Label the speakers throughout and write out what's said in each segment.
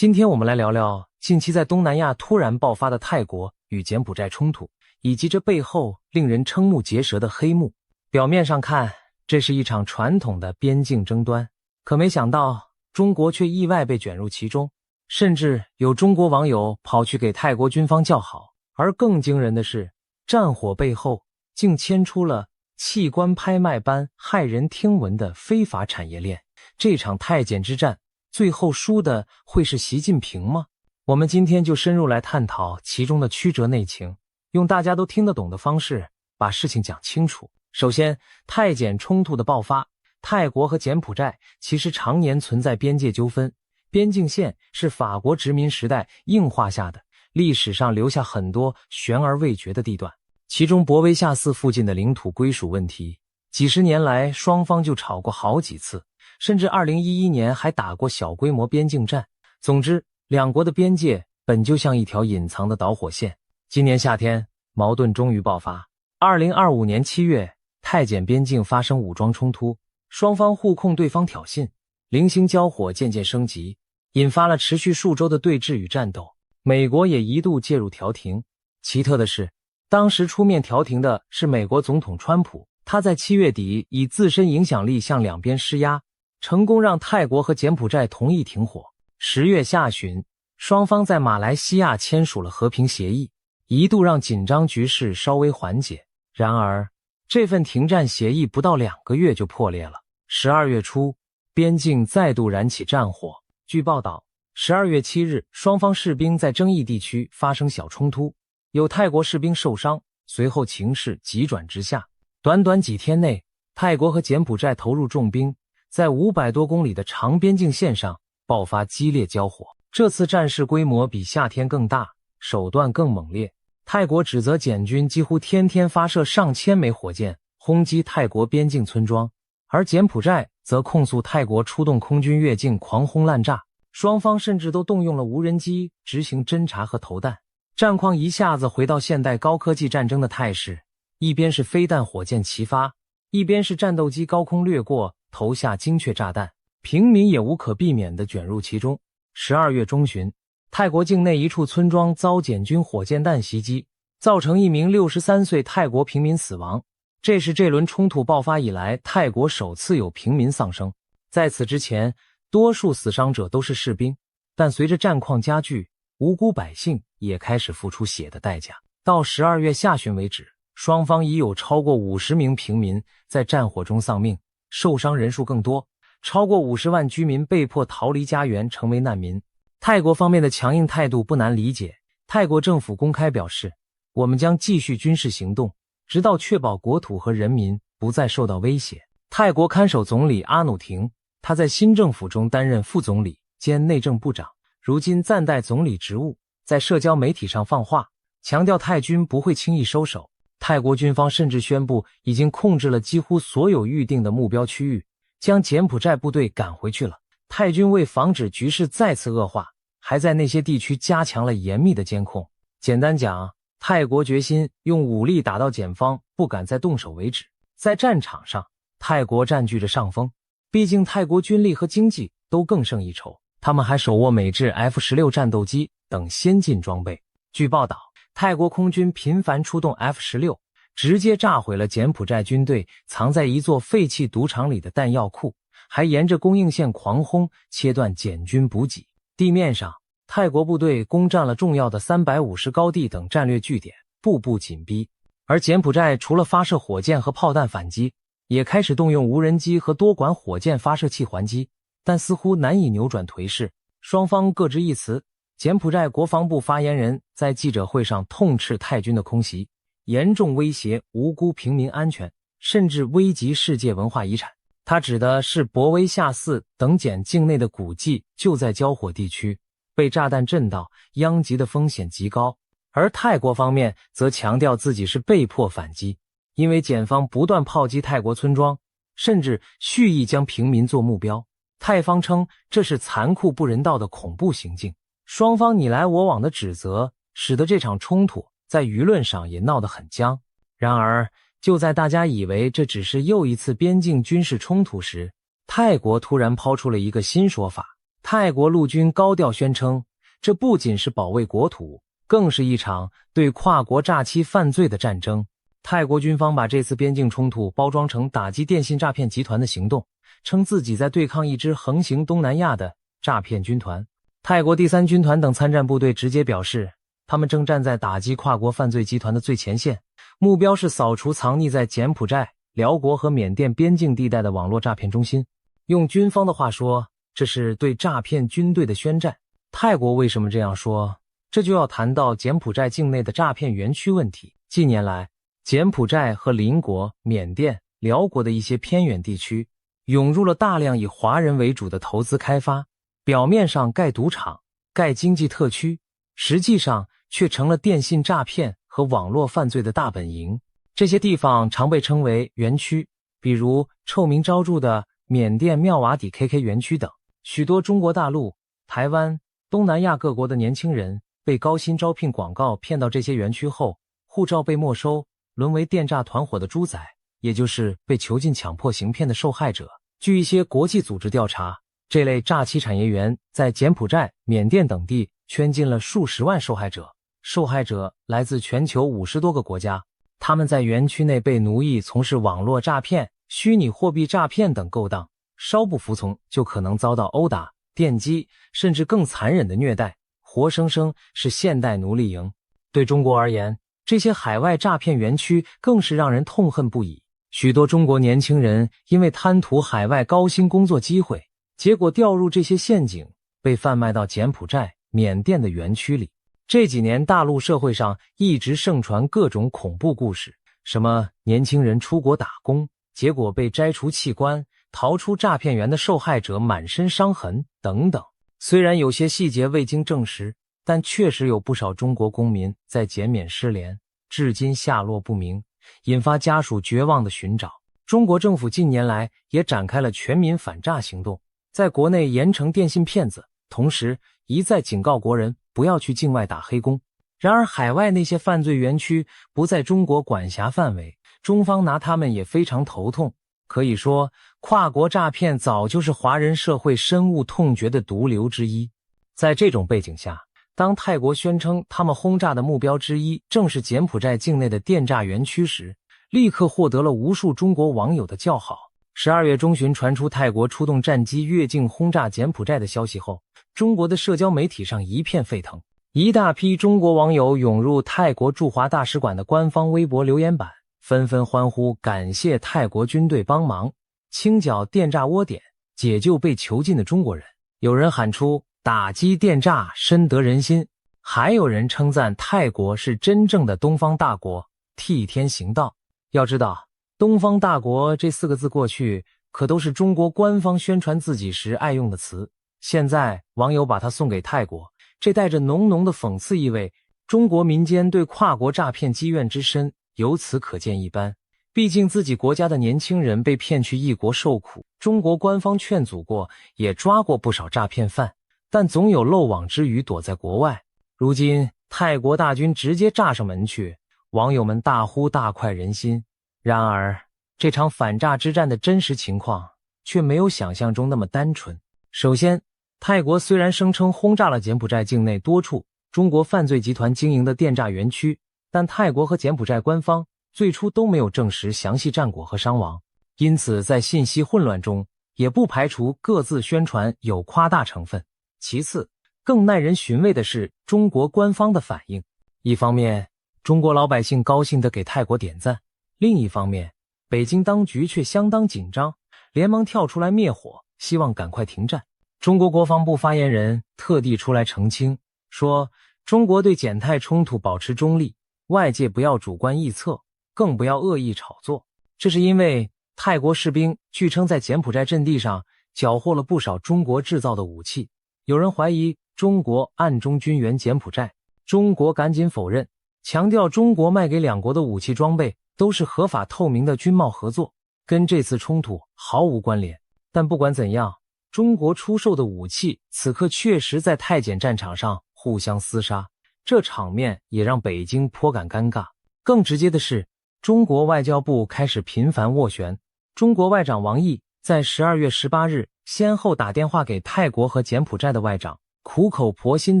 Speaker 1: 今天我们来聊聊近期在东南亚突然爆发的泰国与柬埔寨冲突，以及这背后令人瞠目结舌的黑幕。表面上看，这是一场传统的边境争端，可没想到中国却意外被卷入其中，甚至有中国网友跑去给泰国军方叫好。而更惊人的是，战火背后竟牵出了器官拍卖般骇人听闻的非法产业链。这场泰柬之战最后输的会是习近平吗？我们今天就深入来探讨其中的曲折内情，用大家都听得懂的方式把事情讲清楚。首先，泰柬冲突的爆发，泰国和柬埔寨其实常年存在边界纠纷，边境线是法国殖民时代硬画下的，历史上留下很多悬而未决的地段。其中博威下寺附近的领土归属问题，几十年来双方就吵过好几次，甚至2011年还打过小规模边境战。总之，两国的边界本就像一条隐藏的导火线。今年夏天，矛盾终于爆发。2025年7月，泰柬边境发生武装冲突，双方互控对方挑衅，零星交火渐渐升级，引发了持续数周的对峙与战斗。美国也一度介入调停。奇特的是，当时出面调停的是美国总统川普，他在7月底以自身影响力向两边施压，成功让泰国和柬埔寨同意停火。10月下旬，双方在马来西亚签署了和平协议，一度让紧张局势稍微缓解。然而，这份停战协议不到2个月就破裂了。12月初，边境再度燃起战火。据报道，12月7日，双方士兵在争议地区发生小冲突，有泰国士兵受伤，随后情势急转直下。短短几天内，泰国和柬埔寨投入重兵，在500多公里的长边境线上爆发激烈交火。这次战事规模比夏天更大，手段更猛烈。泰国指责柬军几乎天天发射上千枚火箭轰击泰国边境村庄，而柬埔寨则控诉泰国出动空军越境狂轰滥炸，双方甚至都动用了无人机执行侦察和投弹。战况一下子回到现代高科技战争的态势，一边是飞弹火箭齐发，一边是战斗机高空掠过投下精确炸弹，平民也无可避免地卷入其中。12月中旬，泰国境内一处村庄遭柬军火箭弹袭击，造成一名63岁泰国平民死亡。这是这轮冲突爆发以来泰国首次有平民丧生。在此之前，多数死伤者都是士兵，但随着战况加剧，无辜百姓也开始付出血的代价。到12月下旬为止，双方已有超过50名平民在战火中丧命，受伤人数更多，超过50万居民被迫逃离家园，成为难民。泰国方面的强硬态度不难理解，泰国政府公开表示，我们将继续军事行动，直到确保国土和人民不再受到威胁。泰国看守总理阿努廷，他在新政府中担任副总理兼内政部长，如今暂代总理职务，在社交媒体上放话，强调泰军不会轻易收手。泰国军方甚至宣布已经控制了几乎所有预定的目标区域，将柬埔寨部队赶回去了。泰军为防止局势再次恶化，还在那些地区加强了严密的监控。简单讲，泰国决心用武力打到检方不敢再动手为止。在战场上，泰国占据着上风，毕竟泰国军力和经济都更胜一筹，他们还手握美制 F-16 战斗机等先进装备。据报道，泰国空军频繁出动 F-16， 直接炸毁了柬埔寨军队藏在一座废弃赌场里的弹药库，还沿着供应线狂轰，切断柬军补给。地面上，泰国部队攻占了重要的350高地等战略据点，步步紧逼。而柬埔寨除了发射火箭和炮弹反击，也开始动用无人机和多管火箭发射器还击，但似乎难以扭转颓势。双方各执一词。柬埔寨国防部发言人在记者会上痛斥泰军的空袭，严重威胁无辜平民安全，甚至危及世界文化遗产。他指的是博威下寺等柬境内的古迹就在交火地区，被炸弹震到，殃及的风险极高。而泰国方面则强调自己是被迫反击，因为检方不断炮击泰国村庄，甚至蓄意将平民做目标。泰方称这是残酷不人道的恐怖行径。双方你来我往的指责，使得这场冲突在舆论上也闹得很僵。然而，就在大家以为这只是又一次边境军事冲突时，泰国突然抛出了一个新说法，泰国陆军高调宣称，这不仅是保卫国土，更是一场对跨国诈欺犯罪的战争。泰国军方把这次边境冲突包装成打击电信诈骗集团的行动，称自己在对抗一支横行东南亚的诈骗军团。泰国第3军团等参战部队直接表示，他们正站在打击跨国犯罪集团的最前线，目标是扫除藏匿在柬埔寨、辽国和缅甸边境地带的网络诈骗中心。用军方的话说，这是对诈骗军队的宣战。泰国为什么这样说？这就要谈到柬埔寨境内的诈骗园区问题。近年来，柬埔寨和邻国缅甸、辽国的一些偏远地区涌入了大量以华人为主的投资开发，表面上盖赌场、盖经济特区，实际上却成了电信诈骗和网络犯罪的大本营。这些地方常被称为园区，比如臭名昭著的缅甸妙瓦底 KK 园区等。许多中国大陆、台湾、东南亚各国的年轻人被高薪招聘广告骗到这些园区后，护照被没收，沦为电诈团伙的猪仔，也就是被囚禁强迫行骗的受害者。据一些国际组织调查，这类诈欺产业园在柬埔寨、缅甸等地圈进了数十万受害者，受害者来自全球50多个国家。他们在园区内被奴役，从事网络诈骗、虚拟货币诈骗等勾当，稍不服从就可能遭到殴打、电击，甚至更残忍的虐待，活生生是现代奴隶营。对中国而言，这些海外诈骗园区更是让人痛恨不已。许多中国年轻人因为贪图海外高薪工作机会，结果掉入这些陷阱，被贩卖到柬埔寨、缅甸的园区里。这几年大陆社会上一直盛传各种恐怖故事，什么年轻人出国打工，结果被摘除器官，逃出诈骗园的受害者满身伤痕等等。虽然有些细节未经证实，但确实有不少中国公民在柬缅失联，至今下落不明，引发家属绝望的寻找。中国政府近年来也展开了全民反诈行动，在国内严惩电信骗子，同时一再警告国人不要去境外打黑工。然而海外那些犯罪园区不在中国管辖范围，中方拿他们也非常头痛。可以说，跨国诈骗早就是华人社会深恶痛绝的毒瘤之一。在这种背景下，当泰国宣称他们轰炸的目标之一正是柬埔寨境内的电诈园区时，立刻获得了无数中国网友的叫好。12月中旬传出泰国出动战机越境轰炸柬埔寨的消息后，中国的社交媒体上一片沸腾，一大批中国网友涌入泰国驻华大使馆的官方微博留言板，纷纷欢呼感谢泰国军队帮忙清剿电诈窝点，解救被囚禁的中国人。有人喊出打击电诈深得人心，还有人称赞泰国是真正的东方大国，替天行道。要知道，东方大国这4个字过去可都是中国官方宣传自己时爱用的词，现在网友把它送给泰国，这带着浓浓的讽刺意味。中国民间对跨国诈骗积怨之深由此可见一斑。毕竟自己国家的年轻人被骗去异国受苦，中国官方劝阻过，也抓过不少诈骗犯，但总有漏网之鱼躲在国外。如今泰国大军直接炸上门去，网友们大呼大快人心。然而这场反诈之战的真实情况却没有想象中那么单纯。首先，泰国虽然声称轰炸了柬埔寨境内多处中国犯罪集团经营的电诈园区，但泰国和柬埔寨官方最初都没有证实详细战果和伤亡，因此在信息混乱中也不排除各自宣传有夸大成分。其次，更耐人寻味的是中国官方的反应。一方面，中国老百姓高兴地给泰国点赞，另一方面，北京当局却相当紧张，连忙跳出来灭火，希望赶快停战。中国国防部发言人特地出来澄清，说中国对柬泰冲突保持中立，外界不要主观臆测，更不要恶意炒作。这是因为泰国士兵据称在柬埔寨阵地上缴获了不少中国制造的武器，有人怀疑中国暗中军援柬埔寨，中国赶紧否认，强调中国卖给两国的武器装备都是合法透明的军贸合作，跟这次冲突毫无关联。但不管怎样，中国出售的武器此刻确实在泰柬战场上互相厮杀，这场面也让北京颇感尴尬。更直接的是，中国外交部开始频繁斡旋。中国外长王毅在12月18日先后打电话给泰国和柬埔寨的外长，苦口婆心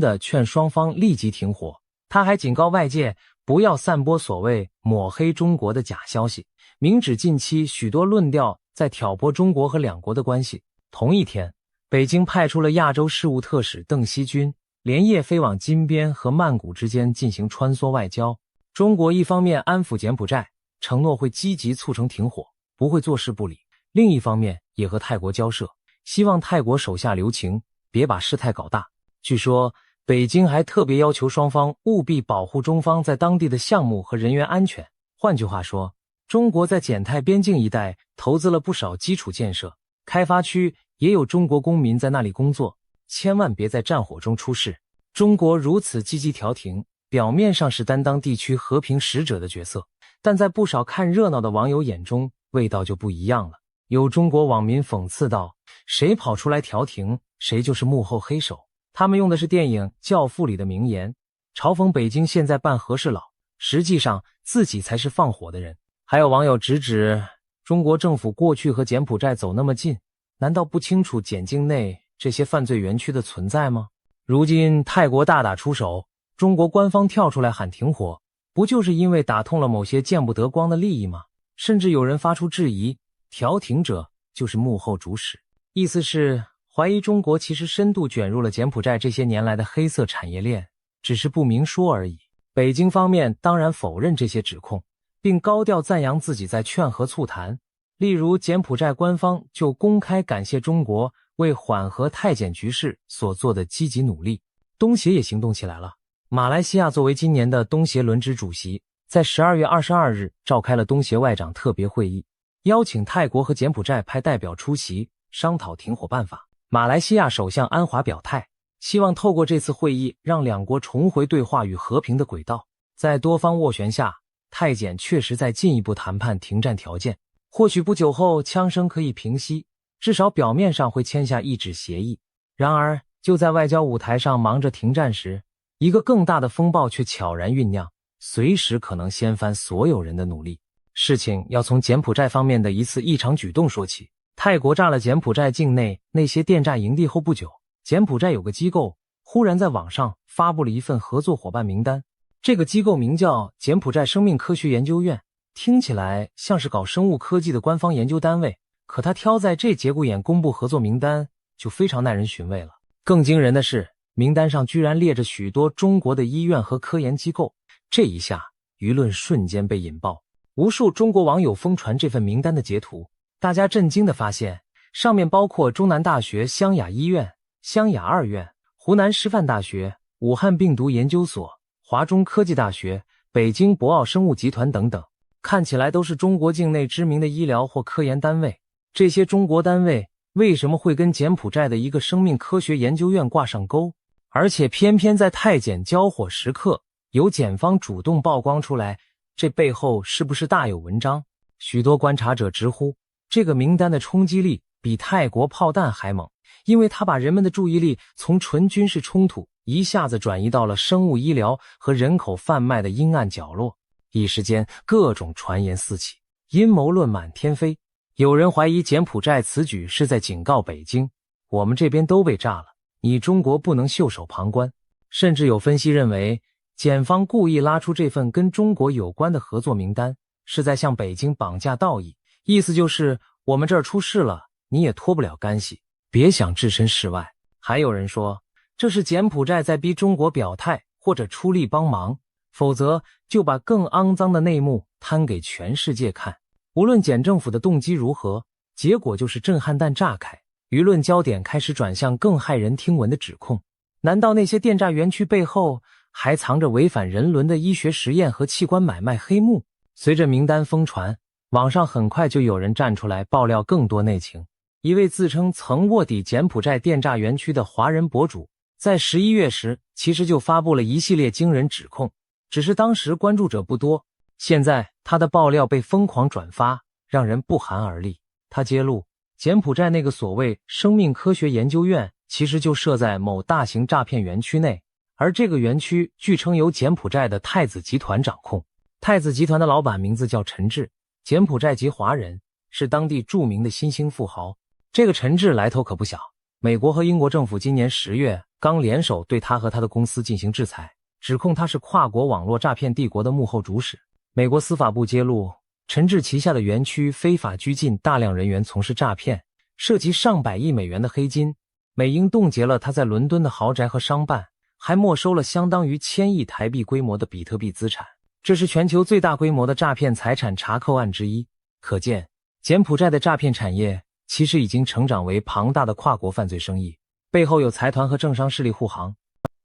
Speaker 1: 地劝双方立即停火。他还警告外界不要散播所谓抹黑中国的假消息，明指近期许多论调在挑拨中国和两国的关系。同一天，北京派出了亚洲事务特使邓锡军，连夜飞往金边和曼谷之间进行穿梭外交。中国一方面安抚柬埔寨，承诺会积极促成停火，不会坐视不理；另一方面也和泰国交涉，希望泰国手下留情，别把事态搞大。据说北京还特别要求双方务必保护中方在当地的项目和人员安全。换句话说，中国在柬泰边境一带投资了不少基础建设，开发区也有中国公民在那里工作，千万别在战火中出事。中国如此积极调停，表面上是担当地区和平使者的角色，但在不少看热闹的网友眼中，味道就不一样了。有中国网民讽刺道，谁跑出来调停，谁就是幕后黑手。他们用的是电影《教父》里的名言，嘲讽北京现在办和事佬，实际上自己才是放火的人。还有网友直指中国政府过去和柬埔寨走那么近，难道不清楚柬境内这些犯罪园区的存在吗？如今泰国大打出手，中国官方跳出来喊停火，不就是因为打痛了某些见不得光的利益吗？甚至有人发出质疑，调停者就是幕后主使，意思是怀疑中国其实深度卷入了柬埔寨这些年来的黑色产业链，只是不明说而已。北京方面当然否认这些指控，并高调赞扬自己在劝和促谈。例如柬埔寨官方就公开感谢中国为缓和泰柬局势所做的积极努力。东协也行动起来了，马来西亚作为今年的东协轮值主席，在12月22日召开了东协外长特别会议，邀请泰国和柬埔寨派代表出席，商讨停火办法。马来西亚首相安华表态，希望透过这次会议让两国重回对话与和平的轨道。在多方斡旋下，泰柬确实在进一步谈判停战条件，或许不久后枪声可以平息，至少表面上会签下一纸协议。然而就在外交舞台上忙着停战时，一个更大的风暴却悄然酝酿，随时可能掀翻所有人的努力。事情要从柬埔寨方面的一次异常举动说起。泰国炸了柬埔寨境内那些电诈营地后不久，柬埔寨有个机构忽然在网上发布了一份合作伙伴名单。这个机构名叫柬埔寨生命科学研究院，听起来像是搞生物科技的官方研究单位，可他挑在这节骨眼公布合作名单，就非常耐人寻味了。更惊人的是，名单上居然列着许多中国的医院和科研机构。这一下舆论瞬间被引爆，无数中国网友疯传这份名单的截图。大家震惊地发现，上面包括中南大学湘雅医院、湘雅二院、湖南师范大学、武汉病毒研究所、华中科技大学、北京博奥生物集团等等，看起来都是中国境内知名的医疗或科研单位。这些中国单位为什么会跟柬埔寨的一个生命科学研究院挂上钩？而且偏偏在泰柬交火时刻，由检方主动曝光出来，这背后是不是大有文章？许多观察者直呼，这个名单的冲击力比泰国炮弹还猛，因为它把人们的注意力从纯军事冲突一下子转移到了生物医疗和人口贩卖的阴暗角落。一时间各种传言四起，阴谋论满天飞。有人怀疑柬埔寨此举是在警告北京，我们这边都被炸了，你中国不能袖手旁观。甚至有分析认为，检方故意拉出这份跟中国有关的合作名单，是在向北京绑架道义，意思就是我们这儿出事了，你也脱不了干系，别想置身事外。还有人说，这是柬埔寨在逼中国表态或者出力帮忙，否则就把更肮脏的内幕摊给全世界看。无论柬政府的动机如何，结果就是震撼弹炸开，舆论焦点开始转向更骇人听闻的指控。难道那些电诈园区背后还藏着违反人伦的医学实验和器官买卖黑幕？随着名单疯传，网上很快就有人站出来爆料更多内情。一位自称曾卧底柬埔寨电诈园区的华人博主，在11月时其实就发布了一系列惊人指控，只是当时关注者不多。现在他的爆料被疯狂转发，让人不寒而栗。他揭露，柬埔寨那个所谓生命科学研究院其实就设在某大型诈骗园区内，而这个园区据称由柬埔寨的太子集团掌控。太子集团的老板名字叫陈志，柬埔寨籍华人，是当地著名的新兴富豪。这个陈志来头可不小，美国和英国政府今年10月刚联手对他和他的公司进行制裁，指控他是跨国网络诈骗帝国的幕后主使。美国司法部揭露，陈志旗下的园区非法拘禁大量人员从事诈骗，涉及上百亿美元的黑金，美英冻结了他在伦敦的豪宅和商办，还没收了相当于1000亿台币规模的比特币资产。这是全球最大规模的诈骗财产查扣案之一。可见，柬埔寨的诈骗产业其实已经成长为庞大的跨国犯罪生意，背后有财团和政商势力护航。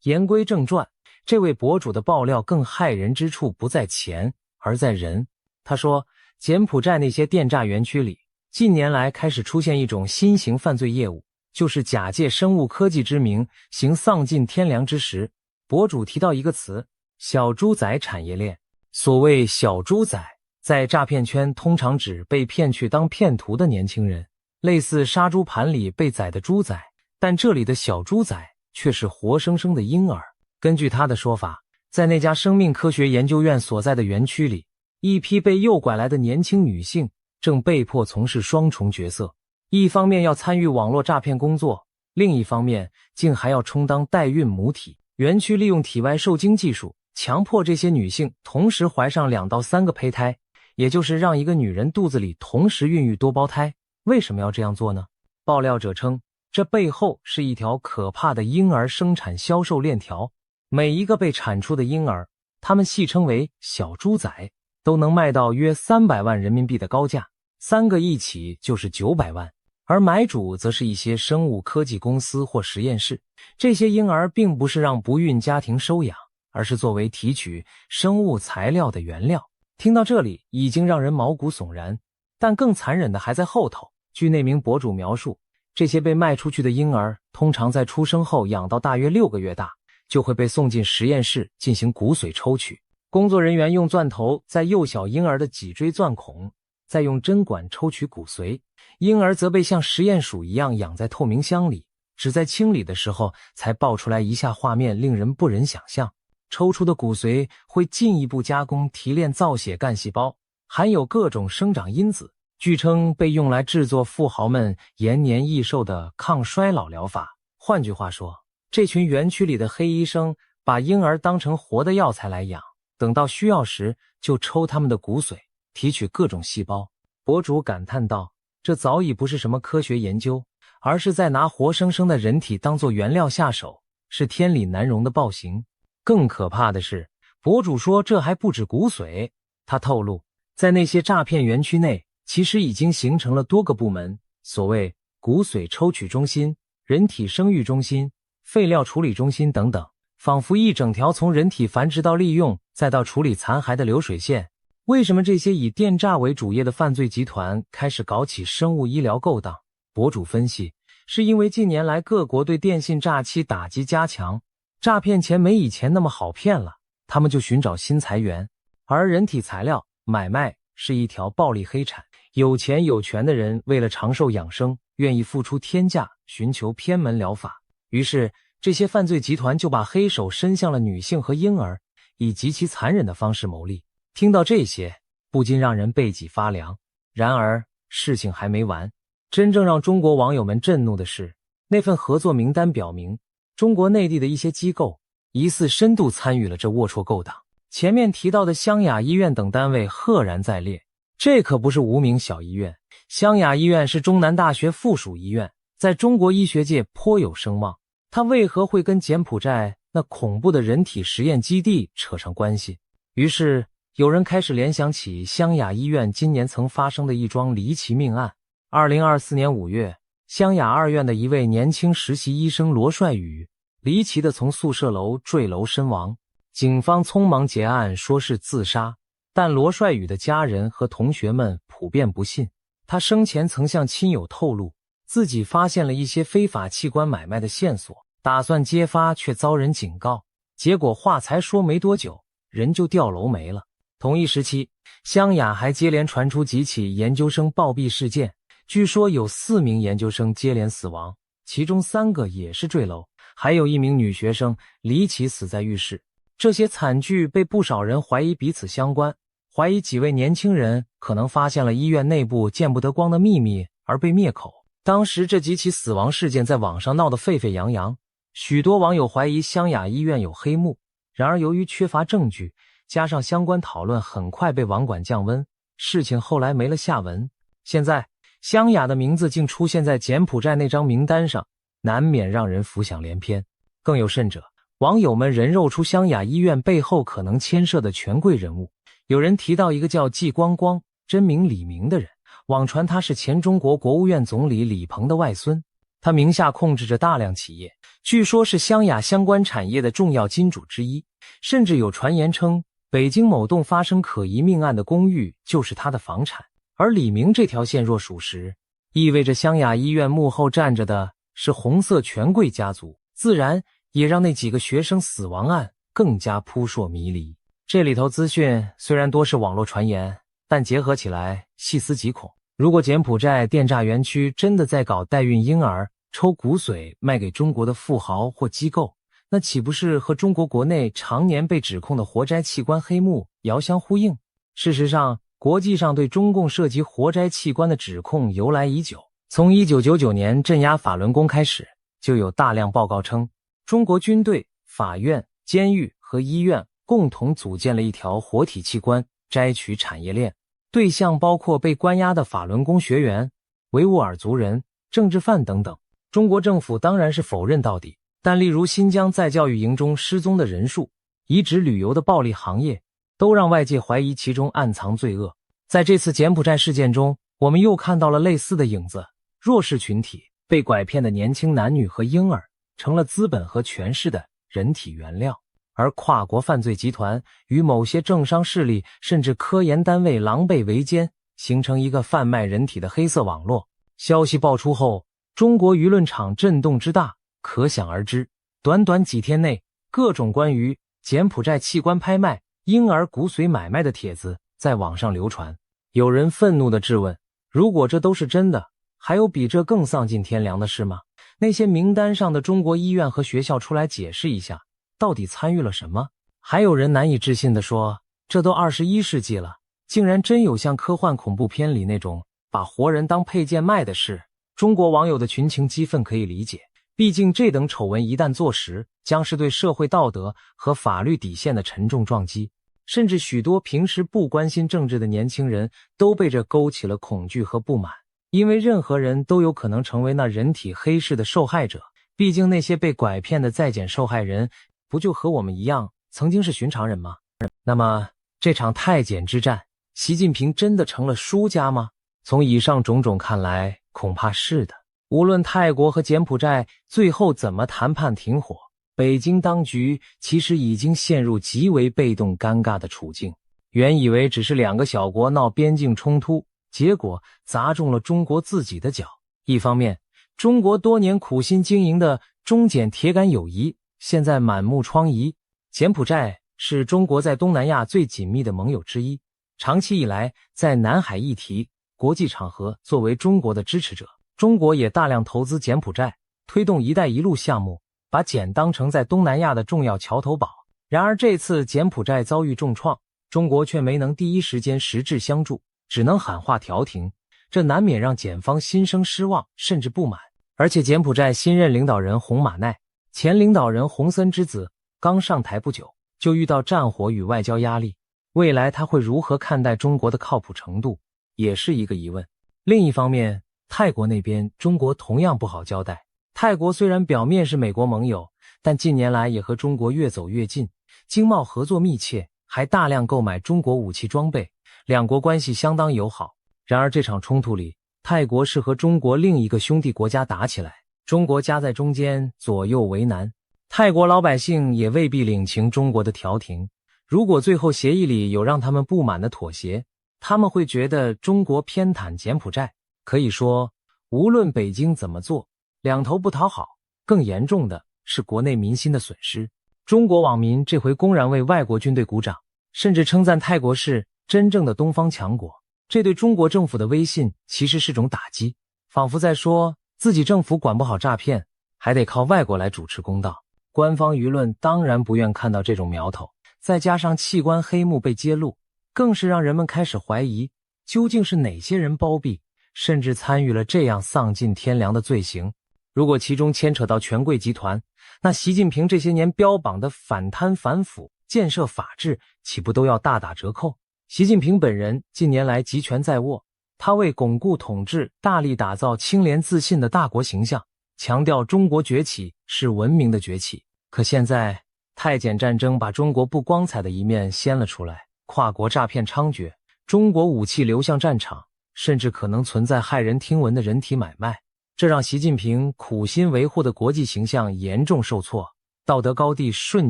Speaker 1: 言归正传，这位博主的爆料更骇人之处不在钱，而在人。他说，柬埔寨那些电诈园区里，近年来开始出现一种新型犯罪业务，就是假借生物科技之名，行丧尽天良之实。博主提到一个词，小猪仔产业链。所谓小猪仔，在诈骗圈通常指被骗去当骗徒的年轻人，类似杀猪盘里被宰的猪仔，但这里的小猪仔却是活生生的婴儿。根据他的说法，在那家生命科学研究院所在的园区里，一批被诱拐来的年轻女性正被迫从事双重角色，一方面要参与网络诈骗工作，另一方面竟还要充当代孕母体。园区利用体外受精技术，强迫这些女性同时怀上2到3个胚胎，也就是让一个女人肚子里同时孕育多胞胎。为什么要这样做呢？爆料者称，这背后是一条可怕的婴儿生产销售链条。每一个被产出的婴儿，他们戏称为小猪仔，都能卖到约300万人民币的高价，3个一起就是900万。而买主则是一些生物科技公司或实验室。这些婴儿并不是让不孕家庭收养，而是作为提取生物材料的原料。听到这里已经让人毛骨悚然，但更残忍的还在后头。据那名博主描述，这些被卖出去的婴儿通常在出生后养到大约6个月大，就会被送进实验室进行骨髓抽取。工作人员用钻头在幼小婴儿的脊椎钻孔，再用针管抽取骨髓，婴儿则被像实验鼠一样养在透明箱里，只在清理的时候才爆出来一下，画面令人不忍想象。抽出的骨髓会进一步加工提炼造血干细胞，含有各种生长因子，据称被用来制作富豪们延年益寿的抗衰老疗法。换句话说，这群园区里的黑医生把婴儿当成活的药材来养，等到需要时就抽他们的骨髓，提取各种细胞。博主感叹道，这早已不是什么科学研究，而是在拿活生生的人体当作原料下手，是天理难容的暴行。更可怕的是，博主说这还不止骨髓。他透露，在那些诈骗园区内，其实已经形成了多个部门，所谓骨髓抽取中心、人体生育中心、废料处理中心等等，仿佛一整条从人体繁殖到利用再到处理残骸的流水线。为什么这些以电诈为主业的犯罪集团开始搞起生物医疗勾当？博主分析，是因为近年来各国对电信诈欺打击加强，诈骗钱没以前那么好骗了，他们就寻找新财源。而人体材料买卖是一条暴利黑产，有钱有权的人为了长寿养生，愿意付出天价寻求偏门疗法，于是这些犯罪集团就把黑手伸向了女性和婴儿，以极其残忍的方式牟利。听到这些，不禁让人背脊发凉。然而事情还没完，真正让中国网友们震怒的是，那份合作名单表明，中国内地的一些机构疑似深度参与了这龌龊勾当。前面提到的湘雅医院等单位赫然在列，这可不是无名小医院。湘雅医院是中南大学附属医院，在中国医学界颇有声望，它为何会跟柬埔寨那恐怖的人体实验基地扯上关系？于是有人开始联想起湘雅医院今年曾发生的一桩离奇命案。2024年5月，湘雅二院的一位年轻实习医生罗帅宇离奇地从宿舍楼坠楼身亡，警方匆忙结案说是自杀，但罗帅宇的家人和同学们普遍不信。他生前曾向亲友透露，自己发现了一些非法器官买卖的线索，打算揭发却遭人警告，结果话才说没多久，人就掉楼没了。同一时期，湘雅还接连传出几起研究生暴毙事件，据说有4名研究生接连死亡，其中3个也是坠楼，还有1名女学生离奇死在浴室。这些惨剧被不少人怀疑彼此相关，怀疑几位年轻人可能发现了医院内部见不得光的秘密而被灭口。当时这几起死亡事件在网上闹得沸沸扬扬，许多网友怀疑湘雅医院有黑幕，然而由于缺乏证据，加上相关讨论很快被网管降温，事情后来没了下文。现在湘雅的名字竟出现在柬埔寨那张名单上，难免让人浮想联翩。更有甚者，网友们人肉出湘雅医院背后可能牵涉的权贵人物，有人提到一个叫季光光，真名李明的人，网传他是前中国国务院总理李鹏的外孙，他名下控制着大量企业，据说是湘雅相关产业的重要金主之一，甚至有传言称北京某栋发生可疑命案的公寓就是他的房产。而李明这条线若属实，意味着湘雅医院幕后站着的是红色权贵家族，自然也让那几个学生死亡案更加扑朔迷离。这里头资讯虽然多是网络传言，但结合起来细思极恐。如果柬埔寨电诈园区真的在搞代孕婴儿、抽骨髓卖给中国的富豪或机构，那岂不是和中国国内常年被指控的活摘器官黑幕遥相呼应？事实上，国际上对中共涉及活摘器官的指控由来已久，从1999年镇压法轮功开始，就有大量报告称，中国军队、法院、监狱和医院共同组建了一条活体器官摘取产业链，对象包括被关押的法轮功学员、维吾尔族人、政治犯等等。中国政府当然是否认到底，但例如新疆在教育营中失踪的人数、移植旅游的暴利行业，都让外界怀疑其中暗藏罪恶。在这次柬埔寨事件中，我们又看到了类似的影子，弱势群体、被拐骗的年轻男女和婴儿，成了资本和权势的人体原料，而跨国犯罪集团与某些政商势力甚至科研单位狼狈为奸，形成一个贩卖人体的黑色网络。消息爆出后，中国舆论场震动之大可想而知。短短几天内，各种关于柬埔寨器官拍卖、婴儿骨髓买卖的帖子在网上流传。有人愤怒地质问，如果这都是真的，还有比这更丧尽天良的事吗？那些名单上的中国医院和学校出来解释一下，到底参与了什么？还有人难以置信地说，这都21世纪了，竟然真有像科幻恐怖片里那种把活人当配件卖的事。中国网友的群情激愤可以理解，毕竟这等丑闻一旦坐实，将是对社会道德和法律底线的沉重撞击。甚至许多平时不关心政治的年轻人都被这勾起了恐惧和不满，因为任何人都有可能成为那人体黑市的受害者。毕竟那些被拐骗的在柬受害人不就和我们一样曾经是寻常人吗？那么这场泰柬之战，习近平真的成了输家吗？从以上种种看来，恐怕是的。无论泰国和柬埔寨最后怎么谈判停火，北京当局其实已经陷入极为被动尴尬的处境。原以为只是两个小国闹边境冲突，结果砸中了中国自己的脚。一方面，中国多年苦心经营的中柬铁杆友谊现在满目疮痍。柬埔寨是中国在东南亚最紧密的盟友之一，长期以来在南海议题、国际场合作为中国的支持者，中国也大量投资柬埔寨，推动一带一路项目，把柬当成在东南亚的重要桥头堡。然而这次柬埔寨遭遇重创，中国却没能第一时间实质相助，只能喊话调停，这难免让检方心生失望甚至不满。而且柬埔寨新任领导人洪马奈、前领导人洪森之子刚上台不久，就遇到战火与外交压力，未来他会如何看待中国的靠谱程度，也是一个疑问。另一方面，泰国那边中国同样不好交代。泰国虽然表面是美国盟友，但近年来也和中国越走越近，经贸合作密切，还大量购买中国武器装备，两国关系相当友好。然而这场冲突里，泰国是和中国另一个兄弟国家打起来，中国夹在中间，左右为难。泰国老百姓也未必领情中国的调停，如果最后协议里有让他们不满的妥协，他们会觉得中国偏袒柬埔寨。可以说，无论北京怎么做，两头不讨好。更严重的是国内民心的损失。中国网民这回公然为外国军队鼓掌，甚至称赞泰国是真正的东方强国，这对中国政府的威信其实是种打击，仿佛在说自己政府管不好诈骗，还得靠外国来主持公道。官方舆论当然不愿看到这种苗头，再加上器官黑幕被揭露，更是让人们开始怀疑究竟是哪些人包庇，甚至参与了这样丧尽天良的罪行。如果其中牵扯到权贵集团，那习近平这些年标榜的反贪反腐、建设法治，岂不都要大打折扣？习近平本人近年来集权在握，他为巩固统治，大力打造清廉自信的大国形象，强调中国崛起是文明的崛起。可现在，太检战争把中国不光彩的一面掀了出来，跨国诈骗猖獗，中国武器流向战场，甚至可能存在骇人听闻的人体买卖。这让习近平苦心维护的国际形象严重受挫，道德高地瞬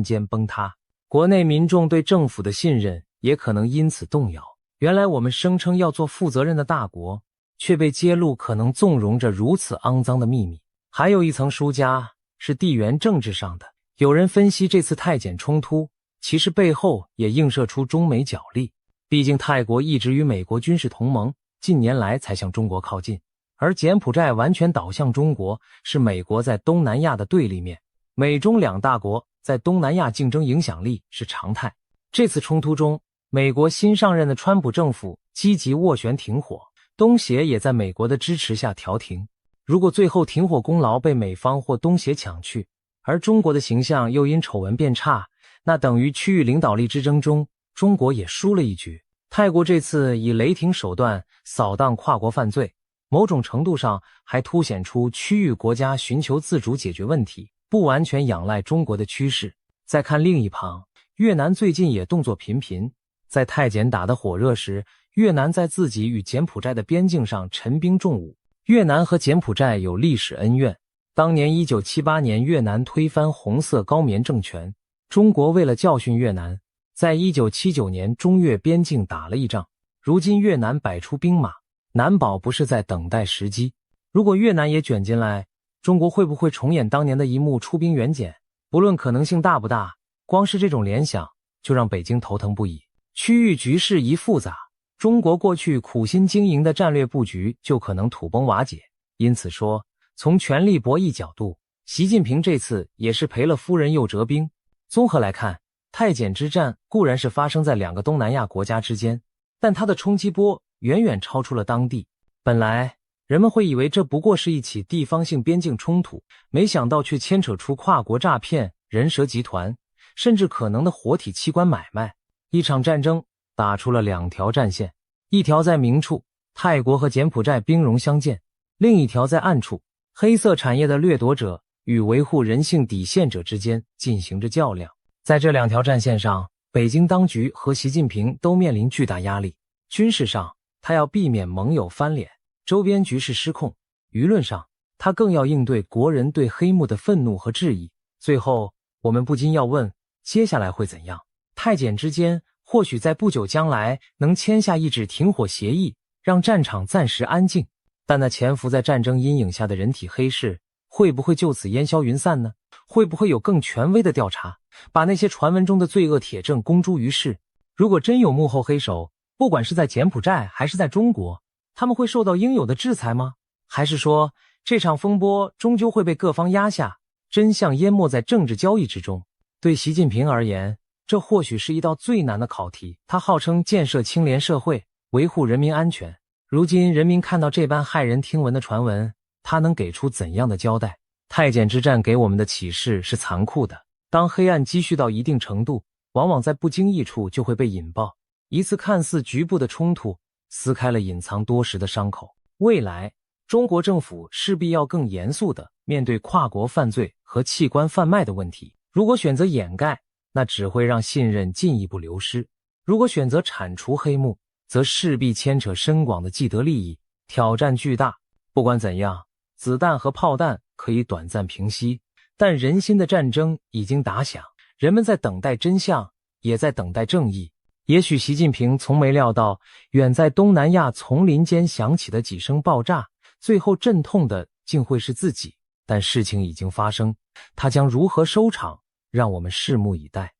Speaker 1: 间崩塌，国内民众对政府的信任也可能因此动摇。原来我们声称要做负责任的大国，却被揭露可能纵容着如此肮脏的秘密。还有一层输家是地缘政治上的，有人分析这次太检冲突，其实背后也映射出中美角力。毕竟泰国一直与美国军事同盟，近年来才向中国靠近。而柬埔寨完全倒向中国，是美国在东南亚的对立面。美中两大国在东南亚竞争影响力是常态。这次冲突中，美国新上任的川普政府积极斡旋停火，东协也在美国的支持下调停。如果最后停火功劳被美方或东协抢去，而中国的形象又因丑闻变差，那等于区域领导力之争中，中国也输了一局。泰国这次以雷霆手段扫荡跨国犯罪，某种程度上还凸显出区域国家寻求自主解决问题，不完全仰赖中国的趋势。再看另一旁，越南最近也动作频频，在太检打得火热时，越南在自己与柬埔寨的边境上陈兵重武。越南和柬埔寨有历史恩怨，当年1978年越南推翻红色高棉政权，中国为了教训越南，在1979年中越边境打了一仗。如今越南摆出兵马，难保不是在等待时机。如果越南也卷进来，中国会不会重演当年的一幕出兵援柬？不论可能性大不大，光是这种联想就让北京头疼不已。区域局势一复杂，中国过去苦心经营的战略布局就可能土崩瓦解。因此说，从权力博弈角度，习近平这次也是赔了夫人又折兵。综合来看，太检之战固然是发生在两个东南亚国家之间，但它的冲击波远远超出了当地。本来人们会以为这不过是一起地方性边境冲突，没想到却牵扯出跨国诈骗、人蛇集团，甚至可能的活体器官买卖。一场战争打出了两条战线，一条在明处，泰国和柬埔寨兵戎相见；另一条在暗处，黑色产业的掠夺者与维护人性底线者之间进行着较量。在这两条战线上，北京当局和习近平都面临巨大压力。军事上，他要避免盟友翻脸，周边局势失控；舆论上，他更要应对国人对黑幕的愤怒和质疑。最后，我们不禁要问，接下来会怎样？太检之间或许在不久将来能签下一纸停火协议，让战场暂时安静，但那潜伏在战争阴影下的人体黑市会不会就此烟消云散呢？会不会有更权威的调查，把那些传闻中的罪恶铁证公诸于世？如果真有幕后黑手，不管是在柬埔寨还是在中国，他们会受到应有的制裁吗？还是说这场风波终究会被各方压下，真相淹没在政治交易之中？对习近平而言，这或许是一道最难的考题。他号称建设清廉社会，维护人民安全。如今人民看到这般骇人听闻的传闻，他能给出怎样的交代？太检之战给我们的启示是残酷的。当黑暗积蓄到一定程度，往往在不经意处就会被引爆。一次看似局部的冲突，撕开了隐藏多时的伤口。未来，中国政府势必要更严肃地面对跨国犯罪和器官贩卖的问题。如果选择掩盖，那只会让信任进一步流失；如果选择铲除黑幕，则势必牵扯深广的既得利益，挑战巨大。不管怎样，子弹和炮弹可以短暂平息，但人心的战争已经打响，人们在等待真相，也在等待正义。也许习近平从没料到，远在东南亚丛林间响起的几声爆炸，最后阵痛的竟会是自己。但事情已经发生，他将如何收场，让我们拭目以待。